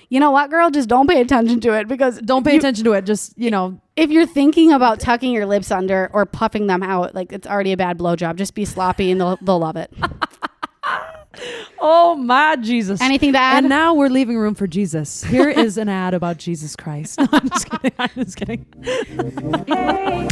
You know what, girl? Just don't pay attention to it because don't pay attention to it. Just, if you're thinking about tucking your lips under or puffing them out, like it's already a bad blowjob. Just be sloppy and they'll love it. Oh my Jesus. Anything to add? And now we're leaving room for Jesus. Here is an ad about Jesus Christ. No, I'm just kidding. Hey.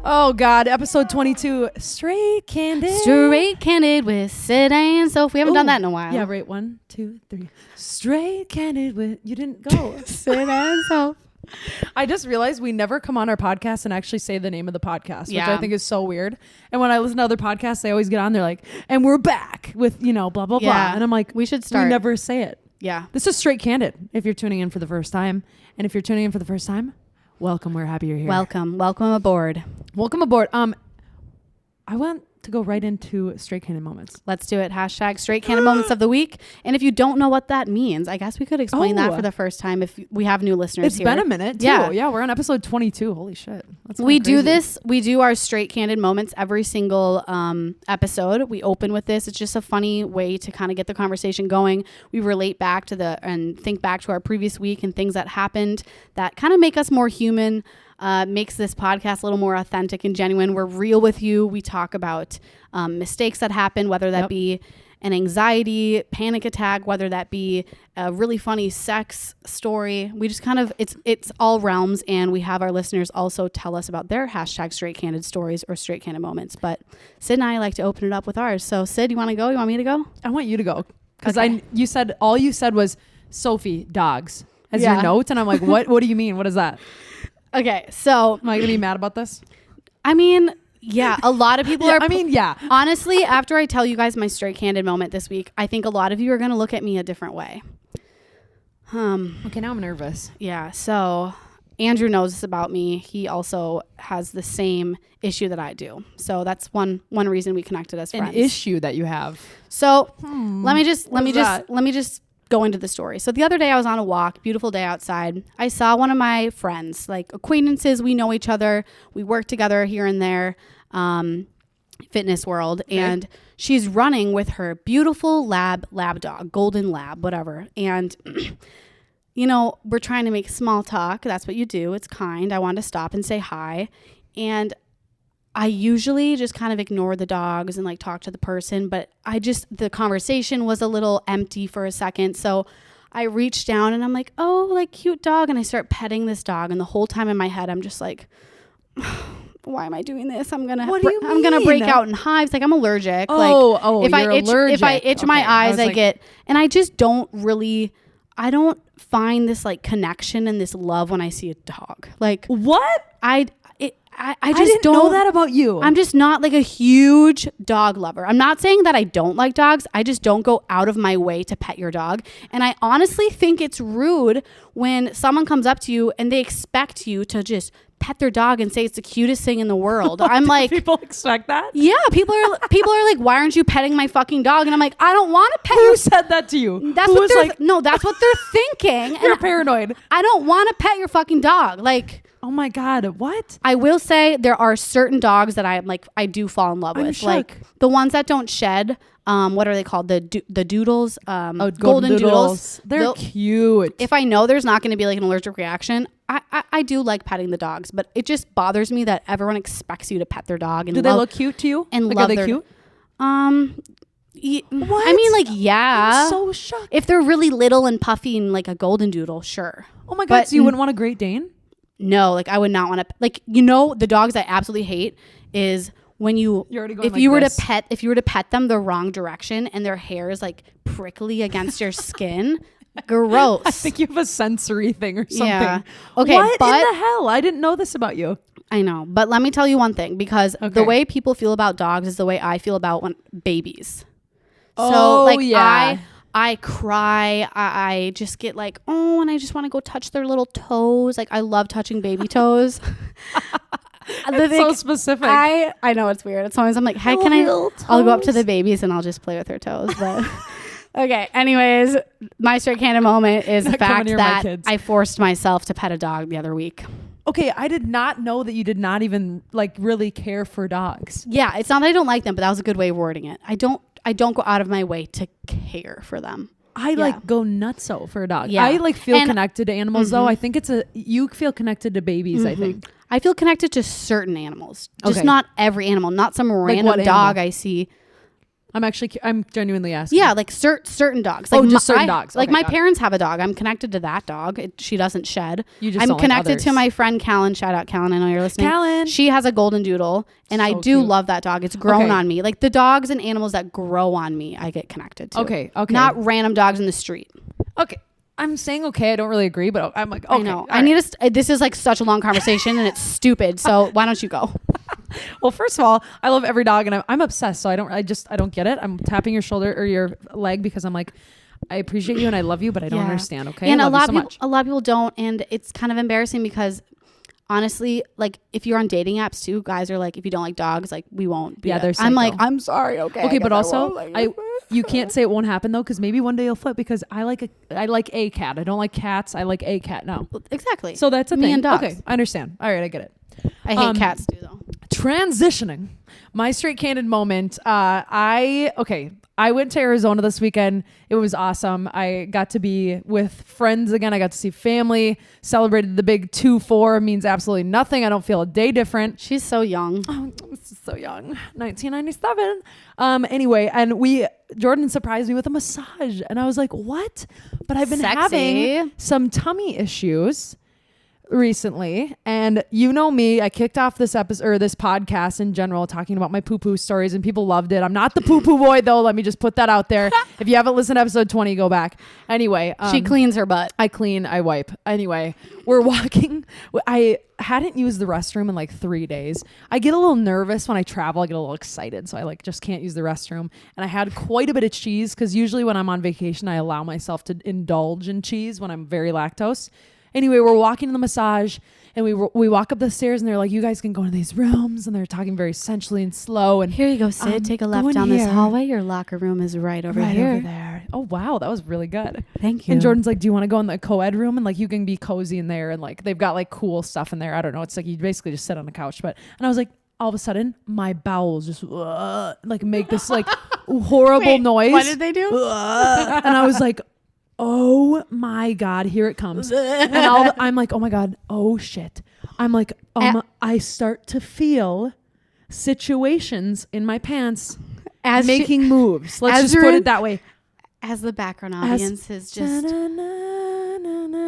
Oh God, episode 22, Straight Candid. Straight Candid with Syd and Soph. We haven't done that in a while. Yeah, right. 1, 2, 3. Straight Candid with, you didn't go. Syd and Soph. I just realized we never come on our podcast and actually say the name of the podcast, which I think is so weird. And when I listen to other podcasts, they always get on, they're like, and we're back with, blah, blah, blah. And I'm like, we should start. We never say it. Yeah. This is Straight Candid if you're tuning in for the first time. And if you're tuning in for the first time, welcome. We're happy you're here. Welcome aboard. Welcome aboard. I want to go right into Straight Candid moments. Let's do it. Hashtag Straight Candid moments of the week. And if you don't know what that means, I guess we could explain that for the first time if we have new listeners. It's been a minute too. Yeah, we're on episode 22. Holy shit. We do this. We do our Straight Candid moments every single episode. We open with this. It's just a funny way to kind of get the conversation going. We relate back to and think back to our previous week and things that happened that kind of make us more human. Makes this podcast a little more authentic and genuine. We're real with you. We talk about mistakes that happen, whether that be an anxiety, panic attack, whether that be a really funny sex story. We just kind of, it's all realms, and we have our listeners also tell us about their hashtag Straight Candid stories or Straight Candid moments. But Syd and I like to open it up with ours. So Syd, you want to go? You want me to go? I want you to go. Because all you said was Sophie, dogs as your notes. And I'm like, what do you mean? What is that? Okay, so am I gonna be mad about this? I mean, yeah, a lot of people are. Yeah. Honestly, after I tell you guys my Straight Candid moment this week, I think a lot of you are gonna look at me a different way. Okay, now I'm nervous. Yeah. So Andrew knows this about me. He also has the same issue that I do. So that's one reason we connected as friends. An issue that you have. So let me just go into the story. So the other day I was on a walk, beautiful day outside. I saw one of my friends, like acquaintances. We know each other. We work together here and there, fitness world. Okay. And she's running with her beautiful lab dog, golden lab, whatever. And, we're trying to make small talk. That's what you do. It's kind. I wanted to stop and say hi. And I usually just kind of ignore the dogs and like talk to the person, but the conversation was a little empty for a second. So I reached down and I'm like, oh, like cute dog. And I start petting this dog. And the whole time in my head, I'm just like, why am I doing this? I'm going to break out in hives. Like I'm allergic. If I itch my eyes, I get, and I just I don't find this like connection and this love when I see a dog. Like what? I just don't know that about you. I'm just not like a huge dog lover. I'm not saying that I don't like dogs. I just don't go out of my way to pet your dog. And I honestly think it's rude when someone comes up to you and they expect you to just pet their dog and say it's the cutest thing in the world. I'm like, people expect that? Yeah, people are like, why aren't you petting my fucking dog? And I'm like, I don't want to pet. Who said that to you? That's what they're thinking. You're paranoid. I don't want to pet your fucking dog. Like, oh my God, what? I will say there are certain dogs that I do fall in love with. Shook. Like the ones that don't shed. What are they called? The doodles. Golden doodles. They're cute. If I know there's not going to be like an allergic reaction, I do like petting the dogs, but it just bothers me that everyone expects you to pet their dog. And do they look cute to you? And like, love are they cute? What? I mean, like, yeah. I'm so shocked. If they're really little and puffy and like a golden doodle, sure. Oh my God, so you wouldn't want a Great Dane? No, like I would not want to. Like, the dogs I absolutely hate is when if you were to pet them the wrong direction and their hair is like prickly against your skin. Gross. I think you have a sensory thing or something. Yeah. Okay. What in the hell? I didn't know this about you. I know, but let me tell you one thing, because the way people feel about dogs is the way I feel about babies. So I cry. I just get like, oh, and I just want to go touch their little toes. Like I love touching baby toes. It's so specific. I know it's weird. It's always I'm like, hey, I'll go up to the babies and I'll just play with their toes. But Okay. Anyways, my straight candid moment is the fact that I forced myself to pet a dog the other week. Okay, I did not know that you did not even like really care for dogs. Yeah, it's not that I don't like them, but that was a good way of wording it. I don't go out of my way to care for them. I like go nutso for a dog. Yeah. I like feel connected to animals though. I think you feel connected to babies, I think. I feel connected to certain animals. Just not every animal, not some random dog I see. I'm genuinely asking. Yeah, like certain dogs. Like just certain dogs. Like my parents have a dog. I'm connected to that dog. She doesn't shed. I'm connected to my friend Callan. Shout out Callan. I know you're listening. Callan. She has a golden doodle, and I do love that dog. It's grown on me. Like the dogs and animals that grow on me, I get connected to. Okay. Not random dogs in the street. Okay. I'm saying okay. I don't really agree, but I'm like, okay. I know. I need this is like such a long conversation, and it's stupid. So why don't you go? Well, first of all, I love every dog, and I'm obsessed. So I don't get it. I'm tapping your shoulder or your leg because I'm like, I appreciate you and I love you, but I don't understand. Okay, and a lot of people don't, and it's kind of embarrassing because honestly, like if you're on dating apps too, guys are like, if you don't like dogs, like we won't. I'm like, I'm sorry. Okay, but also you can't say it won't happen though, because maybe one day you'll flip. Because I like a cat. I don't like cats. I like a cat now. Exactly. So that's a thing. And dogs. Okay, I understand. All right, I get it. I hate cats too, though. Transitioning, my straight candid moment. I went to Arizona this weekend. It was awesome. I got to be with friends again. I got to see family. Celebrated the big 2-4. Means absolutely nothing. I don't feel a day different. She's so young. Oh, so young. 1997. Anyway, and Jordan surprised me with a massage, and I was like, "What?" But I've been having some tummy issues recently, and you know me, I kicked off this episode or this podcast in general talking about my poo-poo stories, and people loved it. I'm not the poo-poo boy though, let me just put that out there. If you haven't listened to episode 20, go back. Anyway, she cleans her butt. I clean, I wipe. Anyway, we're walking. I hadn't used the restroom in like 3 days. I get a little nervous when I travel. I get a little excited, so I like just can't use the restroom. And I had quite a bit of cheese, because usually when I'm on vacation I allow myself to indulge in cheese when I'm very lactose. Anyway, we're walking to the massage, and we walk up the stairs, and they're like, "You guys can go into these rooms," and they're talking very sensually and slow. And here you go, Syd. Take a left down this hallway. Your locker room is right over there. Oh wow, that was really good. Thank you. And Jordan's like, "Do you want to go in the co-ed room?" And like, you can be cozy in there, and like they've got like cool stuff in there. I don't know. It's like you basically just sit on the couch. And I was like, all of a sudden, my bowels just like make this like horrible noise. What did they do? And I was like, oh my God, here it comes. And I'm like, oh my God, oh shit. I'm like, I start to feel situations in my pants as making moves. Let's just put it that way. As the background audience is just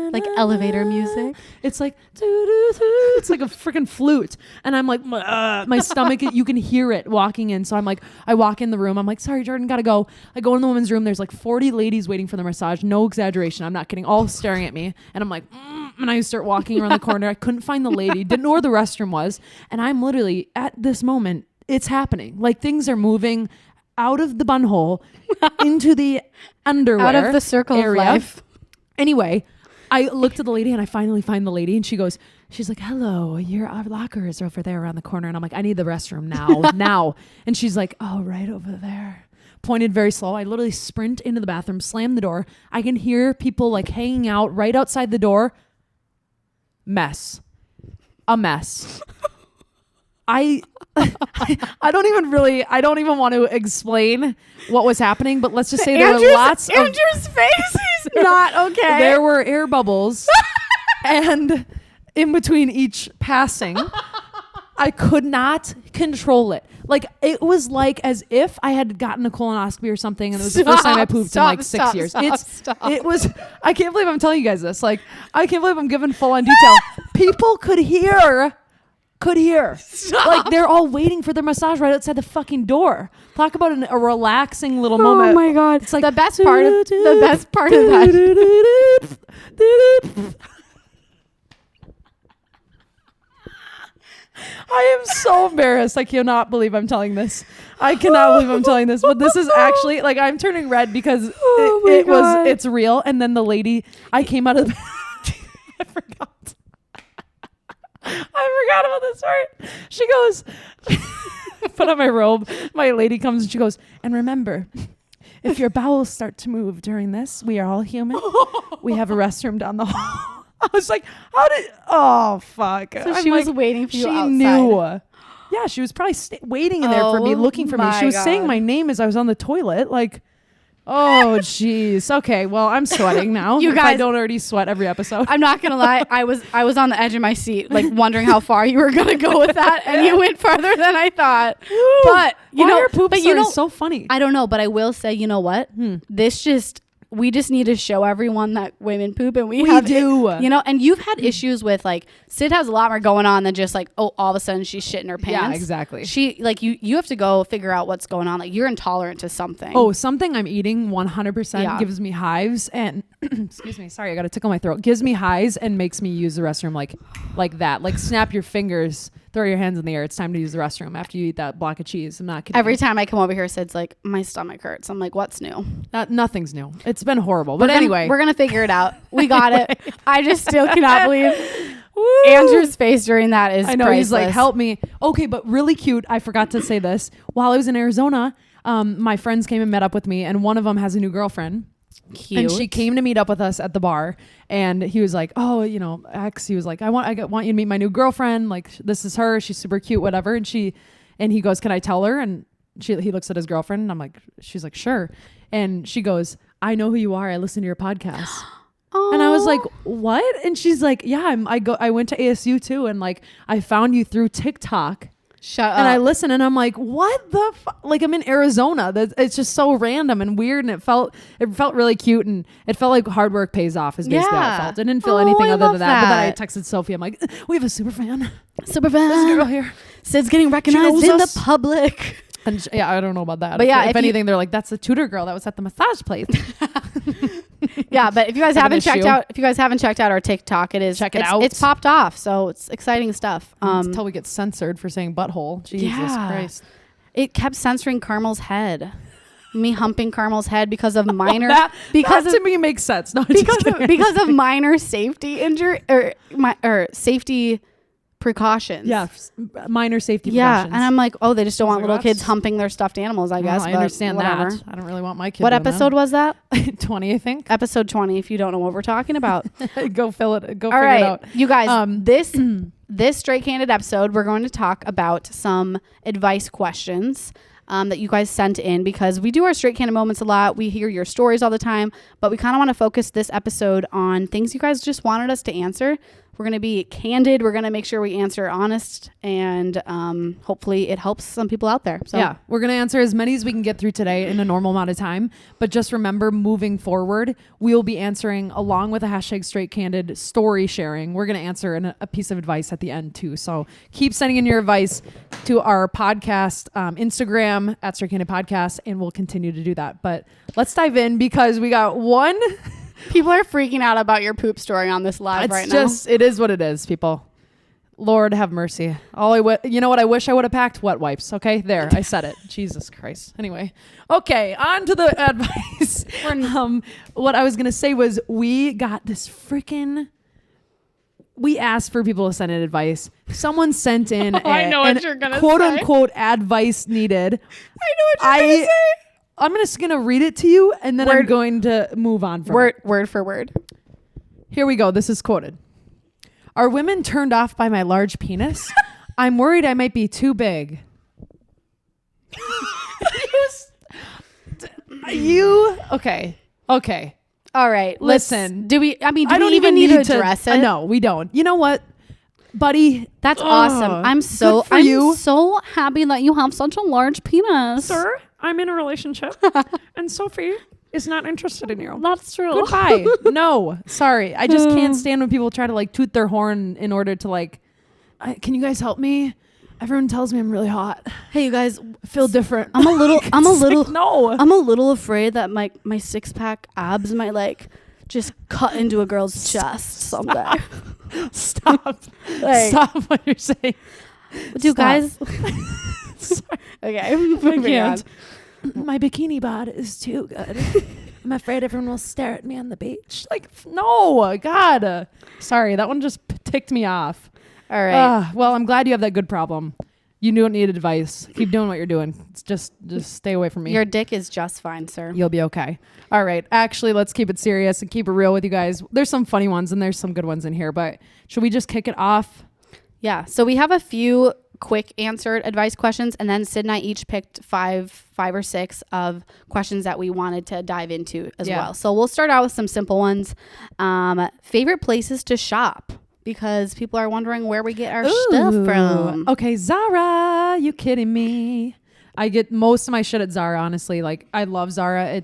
like elevator music. It's like, it's like a freaking flute. And I'm like, my stomach, you can hear it walking in. So I'm like, I walk in the room. I'm like, sorry, Jordan, gotta go. I go in the women's room. There's like 40 ladies waiting for the massage. No exaggeration. I'm not kidding. All staring at me. And I'm like, and I start walking around the corner. I couldn't find the lady. Didn't know where the restroom was. And I'm literally at this moment, it's happening. Like things are moving out of the bunhole into the underwear. Out of the circle area. Of life. Anyway, I looked at the lady, and I finally find the lady, and she's like, hello, our locker is over there around the corner. And I'm like, I need the restroom now. And she's like, oh, right over there. Pointed very slow. I literally sprint into the bathroom, slam the door. I can hear people like hanging out right outside the door. A mess. I don't even want to explain what was happening, but let's just say there were lots of... Andrew's face is not okay. There were air bubbles, and in between each passing, I could not control it. Like, it was like as if I had gotten a colonoscopy or something, and it was the first time I pooped in like 6 years. It was... I can't believe I'm telling you guys this. Like, I can't believe I'm giving full-on detail. People could hear. Stop. Like they're all waiting for their massage right outside the fucking door. Talk about a relaxing little moment. Oh my God. It's like the best part of that. I am so embarrassed. I cannot believe I'm telling this. But this is actually like, I'm turning red because it's real. And then the lady, I came out of the I forgot about this part. She goes, put on my robe. My lady comes and she goes, and remember, If your bowels start to move during this, we are all human. We have a restroom down the hall. I was like, oh, fuck. So she was waiting for you outside. She knew. Yeah, she was probably waiting in there for me, looking for me. She was saying my name as I was on the toilet. Like, oh, jeez. Okay, well, I'm sweating now. You guys, I don't already sweat every episode. I'm not gonna lie. I was on the edge of my seat, like wondering how far you were gonna go with that, and you went farther than I thought. But your poop story is so funny. I don't know, but I will say, you know what? We just need to show everyone that women poop, and we do. And you've had issues with, like, Syd has a lot more going on than just like, oh, all of a sudden she's shitting her pants. Yeah, exactly. She, like, you have to go figure out what's going on. Like, you're intolerant to something. Oh, something I'm eating 100% gives me hives, and excuse me, sorry, I got to tickle my throat. Gives me hives and makes me use the restroom like that. Like, snap your fingers. Throw your hands in the air. It's time to use the restroom after you eat that block of cheese. I'm not kidding. Every time I come over here, Syd's like, my stomach hurts. I'm like, what's new? Nothing's new. It's been horrible. But anyway. We're going to figure it out. We got it. I just still cannot believe Andrew's face during that is priceless. He's like, help me. Okay, but really cute. I forgot to say this. While I was in Arizona, my friends came and met up with me, and one of them has a new girlfriend. Cute. And she came to meet up with us at the bar, and he was like, oh, X, he was like, I want you to meet my new girlfriend. Like, this is her. She's super cute, whatever. And he goes, can I tell her? And he looks at his girlfriend, and I'm like, she's like, sure. And she goes, I know who you are. I listen to your podcast. And I was like, what? And she's like, yeah, I went to ASU too. And like, I found you through TikTok. Shut up. And I listen, and I'm like, what the like, I'm in Arizona. It's just so random and weird, and it felt really cute, and it felt like hard work pays off is basically how it felt. I didn't feel anything other than that. But then I texted Sophie. I'm like, we have a super fan. This girl here. Syd's getting recognized in the public. And I don't know about that. But if anything, they're like, that's the tutor girl that was at the massage place. Yeah, but if you guys haven't checked out our TikTok, it's popped off, so it's exciting stuff. Until we get censored for saying butthole. Jesus Christ. It kept censoring Carmel's head. Me humping Carmel's head because of minor that to me makes sense. No, because of minor safety injury or safety precautions. Yeah, minor safety precautions. And I'm like, oh, they just don't want little kids humping their stuffed animals, I guess. I understand whatever. That. I don't really want my kids. What episode was that? 20, I think. Episode 20, if you don't know what we're talking about. Go figure it out. You guys, this Straight Candid episode, we're going to talk about some advice questions that you guys sent in, because we do our Straight Candid moments a lot. We hear your stories all the time, but we kind of want to focus this episode on things you guys just wanted us to answer. We're going to be candid. We're going to make sure we answer honest, and hopefully it helps some people out there. So yeah, we're going to answer as many as we can get through today in a normal amount of time. But just remember, moving forward, we'll be answering, along with a hashtag Straight Candid story sharing, we're going to answer a piece of advice at the end too. So keep sending in your advice to our podcast Instagram at Straight Candid Podcast, and we'll continue to do that. But let's dive in, because we got one... People are freaking out about your poop story on this live right now. It is what it is, people. Lord have mercy. You know what I wish I would have packed? Wet wipes. Okay, there. I said it. Jesus Christ. Anyway. Okay, on to the advice. What I was going to say was, we got this we asked for people to send in advice. Someone sent in quote unquote advice needed. I know what you're going to say. I'm just going to read it to you, and then I'm going to move on from it. Word for word. Here we go. This is quoted. Are women turned off by my large penis? I'm worried I might be too big. Okay. All right. Listen. Do we even need to address it? No, we don't. You know what, buddy? That's awesome. I'm so happy that you have such a large penis. Sir, I'm in a relationship, and Sophie is not interested in you. That's true. Goodbye. No, sorry. I just can't stand when people try to like toot their horn in order to like, can you guys help me? Everyone tells me I'm really hot. Hey, you guys, feel different. I'm a little no. I'm a little afraid that my 6-pack abs might like just cut into a girl's chest someday. Stop. Stop what you're saying. Do guys? Okay, moving on. My bikini bod is too good. I'm afraid everyone will stare at me on the beach. Like, no, Sorry, that one just ticked me off. All right. Well, I'm glad you have that good problem. You don't need advice. Keep doing what you're doing. It's just stay away from me. Your dick is just fine, sir. You'll be okay. All right. Actually, let's keep it serious and keep it real with you guys. There's some funny ones and there's some good ones in here, but should we just kick it off? Yeah. So we have a few quick answered advice questions, and then Syd and I each picked five or six of questions that we wanted to dive into as well. So we'll start out with some simple ones. Favorite places to shop, because people are wondering where we get our stuff from. Okay, Zara. You kidding me? I get most of my shit at Zara, honestly. Like, I love Zara.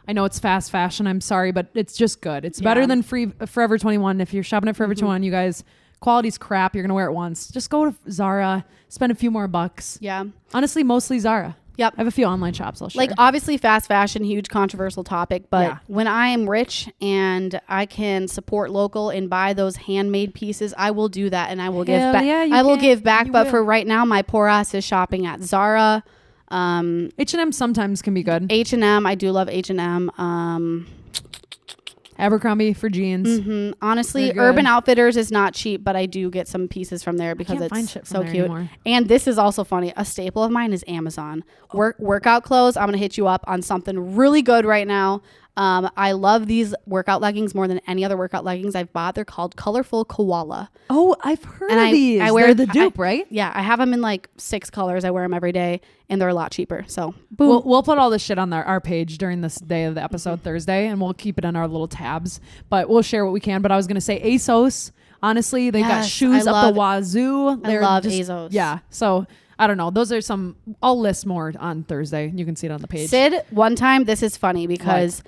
I know it's fast fashion. I'm sorry, but it's just good. It's better than Forever 21. If you're shopping at Forever 21, you guys, quality's crap. You're going to wear it once. Just go to Zara, spend a few more bucks. Yeah. Honestly, mostly Zara. Yep. I have a few online shops I'll share. Like, obviously fast fashion, huge controversial topic, but when I am rich and I can support local and buy those handmade pieces, I will do that, and I will give back. I will give back, but for right now, my poor ass is shopping at Zara. H&M sometimes can be good. H&M, I do love H&M. Abercrombie for jeans. Honestly, Urban Outfitters is not cheap, but I do get some pieces from there because it's so cute. Anymore. And this is also funny. A staple of mine is Amazon. Workout clothes. I'm going to hit you up on something really good right now. I love these workout leggings more than any other workout leggings I've bought. They're called Colorful Koala. Oh, I've heard of these. I wear the dupe, right? Yeah, I have them in like 6 colors. I wear them every day, and they're a lot cheaper. So, boom. We'll put all this shit on our page during this day of the episode, Thursday, and we'll keep it in our little tabs. But we'll share what we can. But I was going to say ASOS. Honestly, they got shoes up the wazoo. I love ASOS. Yeah, so I don't know. Those are some. I'll list more on Thursday. You can see it on the page. Syd, one time, this is funny because...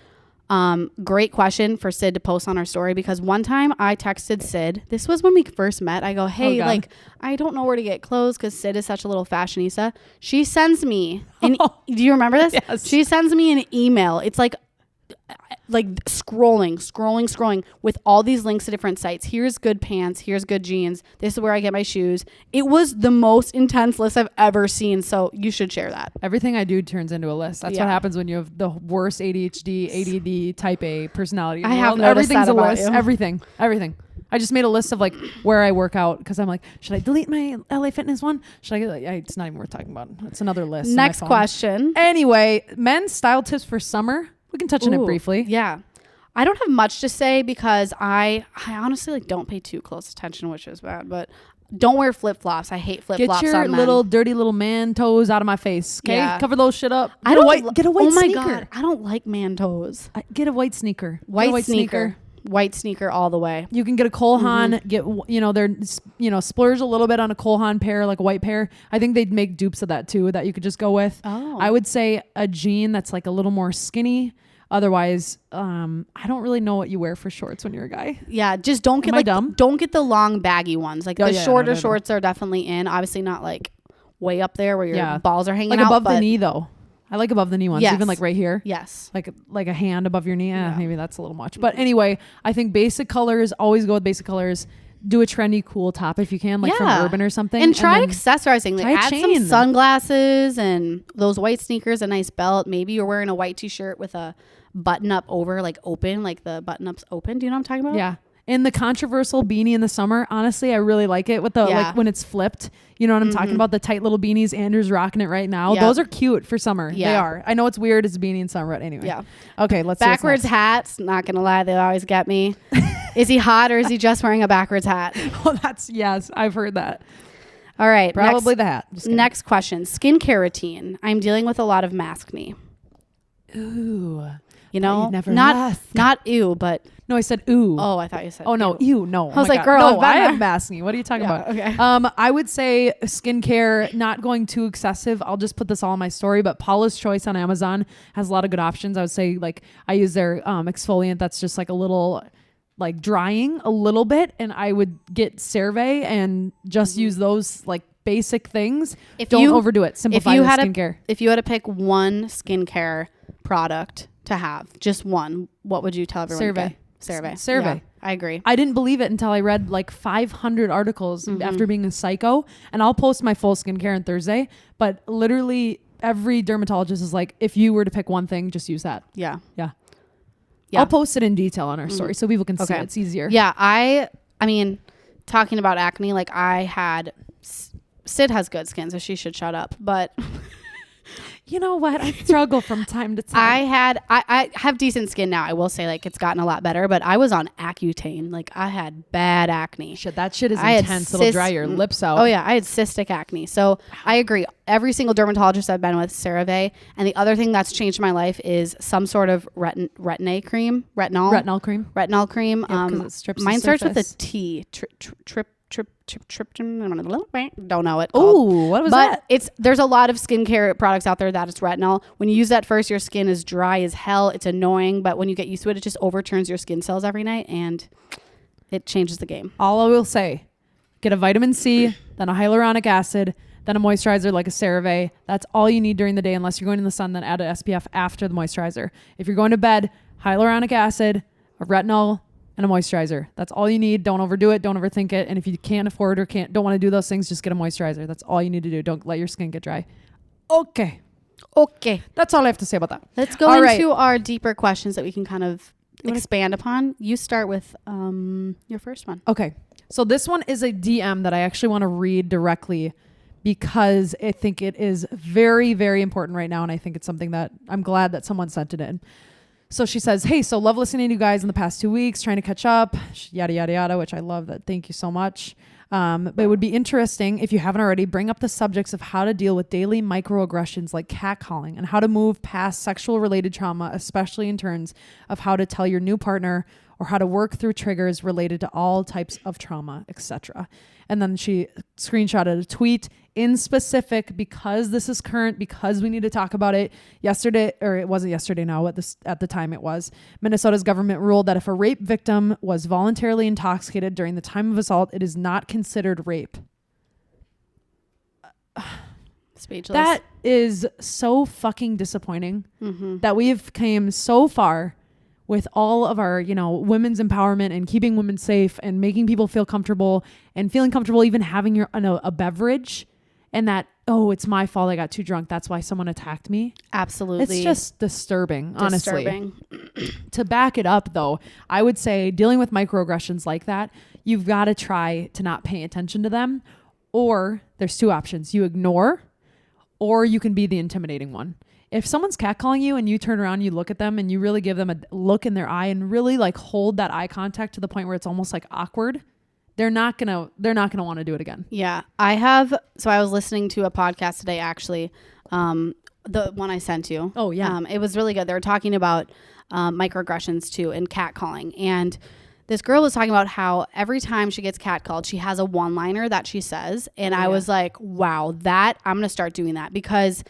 great question for Syd to post on our story, because one time I texted Syd, this was when we first met. I go, hey, I don't know where to get clothes because Syd is such a little fashionista. She sends me do you remember this? Yes. She sends me an email. It's like scrolling with all these links to different sites. Here's good pants, here's good jeans, this is where I get my shoes. It was the most intense list I've ever seen, so you should share that. Everything I do turns into a list. That's what happens when you have the worst ADHD, ADD, type A personality in the world. Everything's a list. Everything. I just made a list of like where I work out, because I'm like, should I delete my LA Fitness one? Should I get it's not even worth talking about. It's another list. Next question. Anyway, men's style tips for summer. We can touch on it briefly. Yeah. I don't have much to say because I honestly don't pay too close attention, which is bad, but don't wear flip-flops. I hate flip-flops. Get your little dirty little man toes out of my face. Okay. Yeah. Cover those shit up. Get a white sneaker. Oh my God. I don't like man toes. Get a white sneaker. White sneaker. White sneaker all the way. You can get a Cole Haan, they're, splurge a little bit on a Cole Haan pair, like a white pair. I think they'd make dupes of that too, that you could just go with. Oh. I would say a jean that's like a little more skinny. Otherwise, I don't really know what you wear for shorts when you're a guy. Yeah, just don't get don't get the long baggy ones. Like shorter shorts are definitely in. Obviously not like way up there where your balls are hanging like out. Above the knee though. I like above the knee ones, even like right here. Yes. Like a hand above your knee. Maybe that's a little much. But anyway, I think basic colors, always go with basic colors. Do a trendy, cool top if you can, like from Urban or something. And try accessorizing. Like add some sunglasses and those white sneakers, a nice belt. Maybe you're wearing a white t-shirt with a button up over, like open, like the button up's open. Do you know what I'm talking about? Yeah. And the controversial beanie in the summer, honestly, I really like it with the like when it's flipped. You know what I'm talking about? The tight little beanies. Andrew's rocking it right now. Those are cute for summer. Yeah. They are. I know it's weird. It's a beanie in summer, but anyway. Yeah. Okay, let's see. Backwards hats. Not gonna lie, they always get me. Is he hot or is he just wearing a backwards hat? Oh, yes, I've heard that. All right. Probably the hat. Next question. Skincare routine. I'm dealing with a lot of maskne. Ooh. You know, not ew, but no, I said ooh. Oh, I thought you said. Oh no, ew, no. I was like, girl, no, I am masking. What are you talking about? Okay. I would say skincare, not going too excessive. I'll just put this all in my story, but Paula's Choice on Amazon has a lot of good options. I would say like I use their exfoliant that's just like a little like drying a little bit, and I would get CeraVe and just use those like basic things. Don't overdo it. Simplify the skincare. If you had to pick one skincare product to have, just one, what would you tell everyone? CeraVe. Yeah, I agree. I didn't believe it until I read like 500 articles after being a psycho, and I'll post my full skincare on Thursday, but literally every dermatologist is like, if you were to pick one thing, just use that. Yeah. I'll post it in detail on our story so people can see it. It's easier. Yeah. I mean, talking about acne, like I had Syd has good skin, so she should shut up. But you know what? I struggle from time to time. I have decent skin now. I will say, like, it's gotten a lot better, but I was on Accutane. Like, I had bad acne. Shit, that shit is intense. It'll dry your lips out. Oh yeah, I had cystic acne. So I agree. Every single dermatologist I've been with, CeraVe. And the other thing that's changed my life is some sort of retin-A cream, retinol cream. Yeah, it strips mine the starts with a surface. T. Don't know it. Oh, what was that? There's a lot of skincare products out there that it's retinol. When you use that first, your skin is dry as hell. It's annoying, but when you get used to it, it just overturns your skin cells every night, and it changes the game. All I will say, get a vitamin C, then a hyaluronic acid, then a moisturizer like a CeraVe. That's all you need during the day, unless you're going in the sun, then add an SPF after the moisturizer. If you're going to bed, hyaluronic acid, a retinol, and a moisturizer. That's all you need. Don't overdo it. Don't overthink it. And if you can't afford or don't want to do those things, just get a moisturizer. That's all you need to do. Don't let your skin get dry. Okay. That's all I have to say about that. Let's go into our deeper questions that we can kind of expand upon. You start with your first one. Okay. So this one is a DM that I actually want to read directly because I think it is very, very important right now. And I think it's something that I'm glad that someone sent it in. So she says, hey, so love listening to you guys in the past 2 weeks, trying to catch up, yada, yada, yada, which I love that. Thank you so much. But it would be interesting, if you haven't already, bring up the subjects of how to deal with daily microaggressions like catcalling and how to move past sexual related trauma, especially in terms of how to tell your new partner or how to work through triggers related to all types of trauma, etc. And then she screenshotted a tweet in specific because this is current, because we need to talk about it. Yesterday, or it wasn't yesterday now, at the time it was, Minnesota's government ruled that if a rape victim was voluntarily intoxicated during the time of assault, it is not considered rape. Speechless. That is so fucking disappointing that we've came so far with all of our, women's empowerment and keeping women safe and making people feel comfortable and feeling comfortable even having a beverage, and that, oh, it's my fault, I got too drunk, that's why someone attacked me. Absolutely. It's just disturbing, honestly. To back it up, though, I would say dealing with microaggressions like that, you've got to try to not pay attention to them, or there's two options. You ignore, or you can be the intimidating one. If someone's catcalling you and you turn around, you look at them and you really give them a look in their eye and really like hold that eye contact to the point where it's almost like awkward, they're not gonna want to do it again. Yeah. I was listening to a podcast today, actually, the one I sent you. Oh yeah. It was really good. They were talking about microaggressions too and catcalling, and this girl was talking about how every time she gets catcalled, she has a one-liner that she says, and I was like, wow, I'm gonna start doing that, because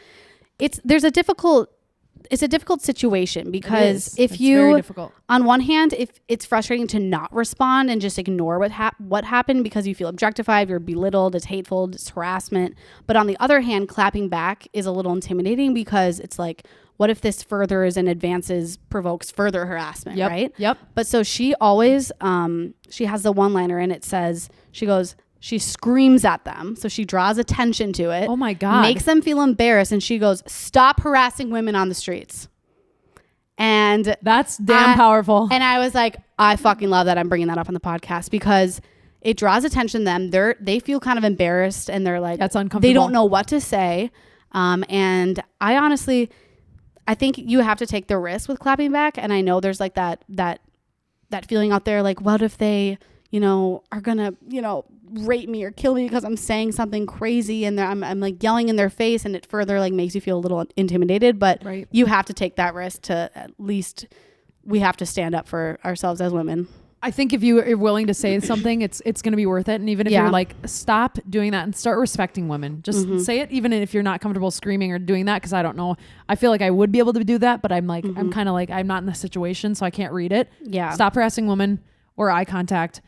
it's a difficult situation, because if you, very difficult. On one hand, if it's frustrating to not respond and just ignore what happened because you feel objectified, you're belittled, it's hateful, it's harassment. But on the other hand, clapping back is a little intimidating, because it's like, what if this furthers and provokes further harassment, right? Yep. But so she always, she has the one-liner, and it says, she screams at them. So she draws attention to it. Oh my God. Makes them feel embarrassed. And she goes, stop harassing women on the streets. And that's damn powerful. And I was like, I fucking love that I'm bringing that up on the podcast, because it draws attention to them. They feel kind of embarrassed, and they're like, that's uncomfortable. They don't know what to say. And I think you have to take the risk with clapping back. And I know there's like that feeling out there, like, what if they, are gonna, rape me or kill me because I'm saying something crazy, and I'm like yelling in their face, and it further like makes you feel a little intimidated. But you have to take that risk to, at least we have to stand up for ourselves as women. I think if you are willing to say something, it's going to be worth it. And even if you're like, stop doing that and start respecting women, just say it, even if you're not comfortable screaming or doing that. Cause I don't know. I feel like I would be able to do that, but I'm like, I'm kind of like, I'm not in the situation, so I can't read it. Yeah. Stop harassing women or eye contact.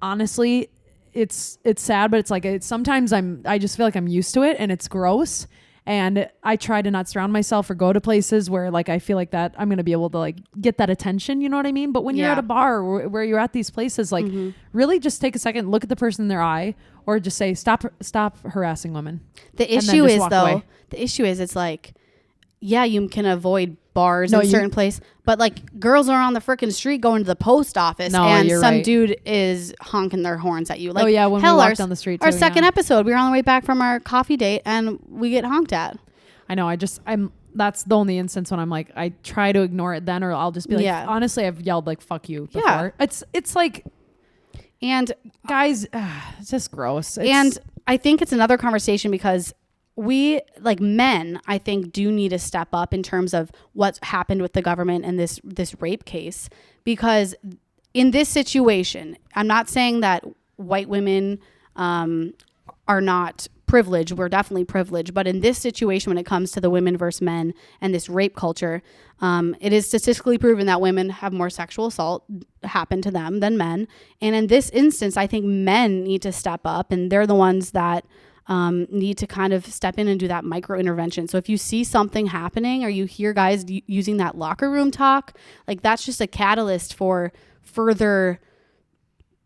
Honestly, it's sad, but it's like, sometimes I just feel like I'm used to it, and it's gross. And I try to not surround myself or go to places where like I feel like that I'm going to be able to like get that attention, you know what I mean? But when you're at a bar or where you're at these places, like really just take a second, look at the person in their eye, or just say, stop harassing women. The issue is it's like, yeah, you can avoid bars in a certain place, but like girls are on the freaking street going to the post office and some dude is honking their horns at you. Like, when we walk down the street our second episode, we were on the way back from our coffee date and we get honked at. I know. That's the only instance when I'm like, I try to ignore it then, or I'll just be like, honestly, I've yelled like, fuck you before. Yeah. It's like, and guys, it's just gross. And I think it's another conversation because we, like men, I think do need to step up in terms of what's happened with the government and this rape case, because in this situation, I'm not saying that white women are not privileged. We're definitely privileged, but in this situation, when it comes to the women versus men and this rape culture, it is statistically proven that women have more sexual assault happen to them than men. And in this instance, I think men need to step up, and they're the ones that need to kind of step in and do that micro intervention. So if you see something happening or you hear guys using that locker room talk, like that's just a catalyst for further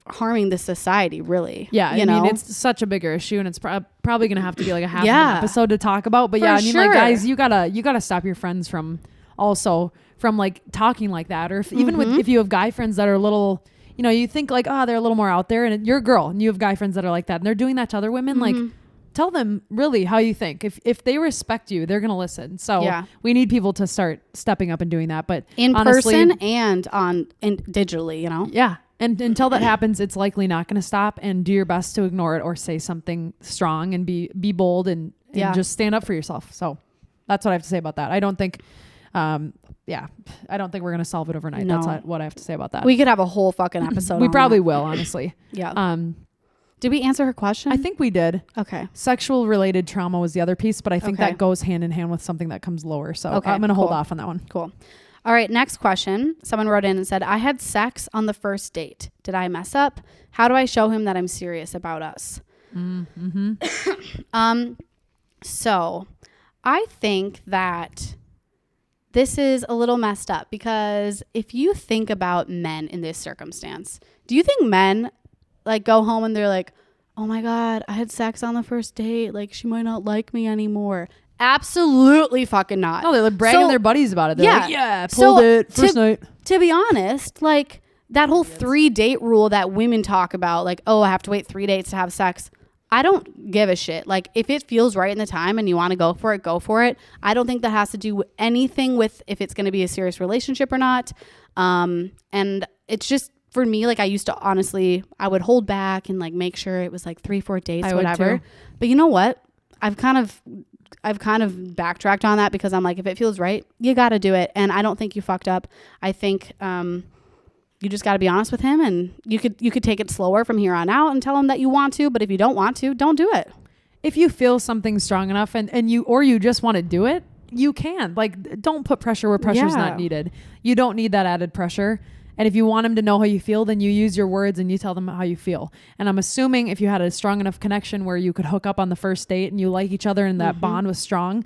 harming the society, really. Yeah, I mean, it's such a bigger issue, and it's probably gonna have to be like a half of an episode to talk about. But like guys, you gotta stop your friends from like talking like that, or if you have guy friends that are a little, you think like, oh, they're a little more out there, and you're a girl and you have guy friends that are like that and they're doing that to other women, like tell them really how you think. If they respect you, they're gonna listen. So we need people to start stepping up and doing that, but in person and digitally, Yeah. And until that happens, it's likely not going to stop, and do your best to ignore it or say something strong and be bold and just stand up for yourself. So that's what I have to say about that. I don't think, I don't think we're going to solve it overnight. No. That's what I have to say about that. We could have a whole fucking episode. We probably will, honestly. Yeah. Did we answer her question? I think we did. Okay. Sexual related trauma was the other piece, but I think that goes hand in hand with something that comes lower. So I'm going to hold off on that one. Cool. All right, next question. Someone wrote in and said, I had sex on the first date. Did I mess up? How do I show him that I'm serious about us? So I think that this is a little messed up, because if you think about men in this circumstance, do you think men like go home and they're like, oh my God, I had sex on the first date. Like, she might not like me anymore. Absolutely fucking not. No, they're like bragging their buddies about it. They're like, pulled it first night. To be honest, like that whole 3-date rule that women talk about, like, oh, I have to wait 3 dates to have sex. I don't give a shit. Like, if it feels right in the time and you want to go for it, go for it. I don't think that has to do anything with if it's going to be a serious relationship or not. And it's just, for me, like I used to, honestly, I would hold back and like make sure it was like 3-4 dates, whatever. But you know what? I've kind of backtracked on that, because I'm like, if it feels right, you got to do it. And I don't think you fucked up. I think you just got to be honest with him, and you could take it slower from here on out and tell him that you want to. But if you don't want to, don't do it. If you feel something strong enough and you just want to do it, you can. Like, don't put pressure where pressure's not needed. You don't need that added pressure. And if you want him to know how you feel, then you use your words and you tell them how you feel. And I'm assuming if you had a strong enough connection where you could hook up on the first date and you like each other and that bond was strong,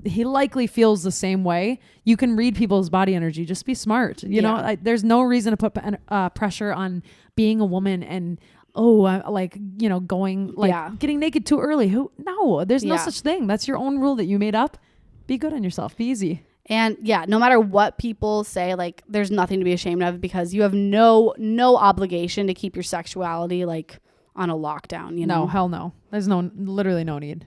he likely feels the same way. You can read people's body energy. Just be smart. You know, there's no reason to put pressure on being a woman and, going, getting naked too early. No, there's no such thing. That's your own rule that you made up. Be good on yourself. Be easy. And no matter what people say, like, there's nothing to be ashamed of, because you have no obligation to keep your sexuality like on a lockdown, No, hell no. There's literally no need.